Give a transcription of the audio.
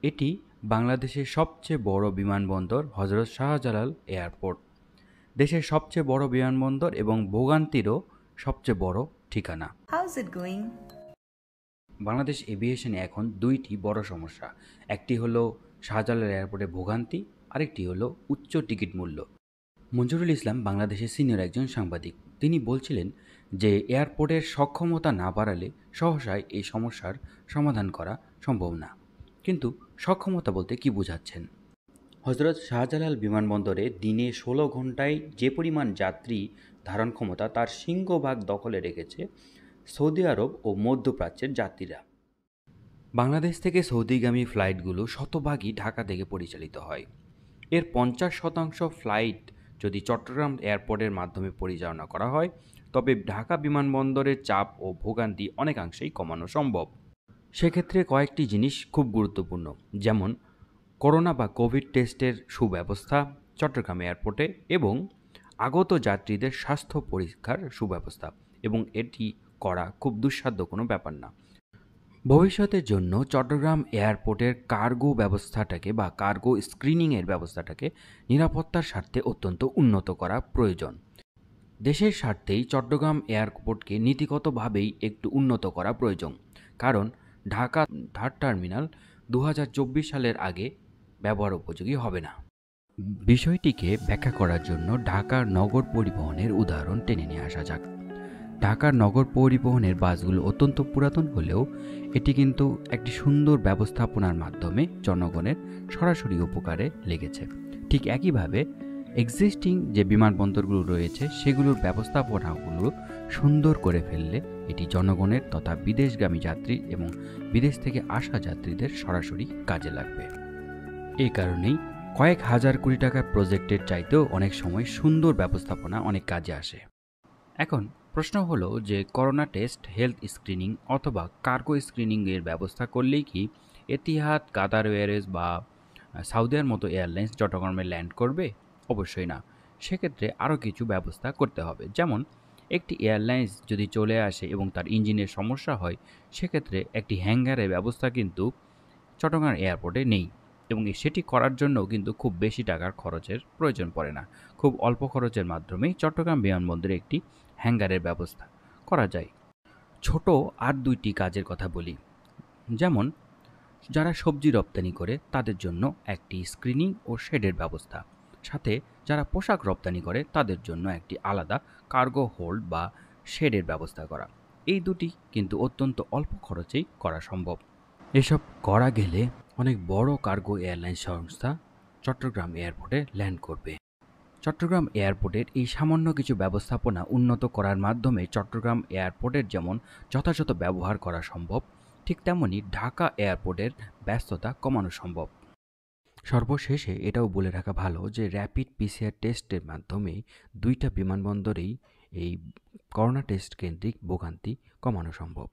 এটি বাংলাদেশের সবচেয়ে বড় বিমানবন্দর হজরত শাহজালাল এয়ারপোর্ট। দেশের সবচেয়ে বড় বিমানবন্দর এবং ভোগান্তিরও সবচেয়ে বড় ঠিকানা। How's it going? বাংলাদেশ এভিয়েশনে এখন দুইটি বড় সমস্যা। একটি হলো শাহজালাল এয়ারপোর্টে ভোগান্তি, আরেকটি হলো উচ্চ টিকিট মূল্য। মঞ্জুরুল ইসলাম বাংলাদেশের সিনিয়র একজন সাংবাদিক। তিনি বলছিলেন যে এয়ারপোর্টের সক্ষমতা না বাড়ালে সহসায় এই সমস্যার সমাধান করা সম্ভব না। কিন্তু সক্ষমতা বলতে কি বোঝাচ্ছেন? হজরত শাহজালাল বিমানবন্দরে দিনে ১৬ ঘন্টায় যে পরিমাণ যাত্রী ধারণ ক্ষমতা তার সিংহভাগ দখলে রেখেছে সৌদি আরব ও মধ্যপ্রাচ্যের যাত্রীরা। বাংলাদেশ থেকে সৌদিগামী ফ্লাইটগুলো শতভাগই ঢাকা থেকে পরিচালিত হয়। এর ৫০% ফ্লাইট যদি চট্টগ্রাম এয়ারপোর্টের মাধ্যমে পরিচালনা করা হয়, তবে ঢাকা বিমানবন্দরের চাপ ও ভোগান্তি অনেকাংশেই কমানো সম্ভব। সেক্ষেত্রে কয়েকটি জিনিস খুব গুরুত্বপূর্ণ, যেমন করোনা বা কোভিড টেস্টের সুব্যবস্থা চট্টগ্রাম এয়ারপোর্টে এবং আগত যাত্রীদের স্বাস্থ্য পরীক্ষার সুব্যবস্থা, এবং এটি করা খুব দুঃসাধ্য কোনো ব্যাপার না। ভবিষ্যতের জন্য চট্টগ্রাম এয়ারপোর্টের কার্গো ব্যবস্থাটাকে বা কার্গো স্ক্রিনিংয়ের ব্যবস্থাটাকে নিরাপত্তার স্বার্থে অত্যন্ত উন্নত করা প্রয়োজন। দেশের স্বার্থেই চট্টগ্রাম এয়ারপোর্টকে নীতিগতভাবেই একটু উন্নত করা প্রয়োজন, কারণ ঢাকা থার্ড টার্মিনাল ২০২৪ সালের আগে ব্যবহার উপযোগী হবে না। বিষয়টিকে ব্যাখ্যা করার জন্য ঢাকার নগর পরিবহনের উদাহরণ টেনে নিয়ে আসা যাক। ঢাকার নগর পরিবহনের বাসগুলো অত্যন্ত পুরাতন হলেও এটি কিন্তু একটি সুন্দর ব্যবস্থাপনার মাধ্যমে জনগণের সরাসরি উপকারে লেগেছে। ঠিক একইভাবে এক্সিস্টিং যে বিমানবন্দরগুলো রয়েছে সেগুলোর ব্যবস্থাপনাগুলো সুন্দর করে ফেললে এটি জনগণের তথা বিদেশগামী যাত্রী এবং বিদেশ থেকে আসা যাত্রীদের সরাসরি কাজে লাগবে। এই কারণেই কয়েক হাজার কোটি টাকার প্রজেক্টের চাইতেও অনেক সময় সুন্দর ব্যবস্থাপনা অনেক কাজে আসে। এখন প্রশ্ন হলো যে করোনা টেস্ট, হেলথ স্ক্রিনিং অথবা কার্গো স্ক্রিনিংয়ের ব্যবস্থা করলেই কি এতিহাদ, কাতার এয়ারওয়েজ বা সাউদিয়ার মতো এয়ারলাইন্স চট্টগ্রামে ল্যান্ড করবে? অবশ্যই না। সেক্ষেত্রে আরও কিছু ব্যবস্থা করতে হবে। যেমন একটি এয়ারলাইন্স যদি চলে আসে এবং তার ইঞ্জিনের সমস্যা হয়, সেক্ষেত্রে একটি হ্যাঙ্গারের ব্যবস্থা কিন্তু চট্টগ্রাম এয়ারপোর্টে নেই, এবং সেটি করার জন্য কিন্তু খুব বেশি টাকার খরচের প্রয়োজন পড়ে না। খুব অল্প খরচের মাধ্যমেই চট্টগ্রাম বিমানবন্দরে একটি হ্যাঙ্গারের ব্যবস্থা করা যায়। ছোট আর দুইটি কাজের কথা বলি, যেমন যারা সবজি রপ্তানি করে তাদের জন্য একটি স্ক্রিনিং ও শেডের ব্যবস্থা, সাথে যারা পোশাক রপ্তানি করে তাদের জন্য একটি আলাদা কার্গো হোল্ড বা শেডের ব্যবস্থা করা। এই দুটি কিন্তু অত্যন্ত অল্প খরচেই করা সম্ভব। এসব করা গেলে অনেক বড় কার্গো এয়ারলাইন সংস্থা চট্টগ্রাম এয়ারপোর্টে ল্যান্ড করবে। চট্টগ্রাম এয়ারপোর্টের এই সামান্য কিছু ব্যবস্থাপনা উন্নত করার মাধ্যমে চট্টগ্রাম এয়ারপোর্টের যেমন যথাযথ ব্যবহার করা সম্ভব, ঠিক তেমনি ঢাকা এয়ারপোর্টের ব্যস্ততা কমানো সম্ভব। সর্বশেষে এটাও বলে রাখা ভালো যে র্যাপিড পিসিআর টেস্টের মাধ্যমে দুইটা বিমানবন্দরেই এই করোনা টেস্ট কেন্দ্রিক ভোগান্তি কমানো সম্ভব।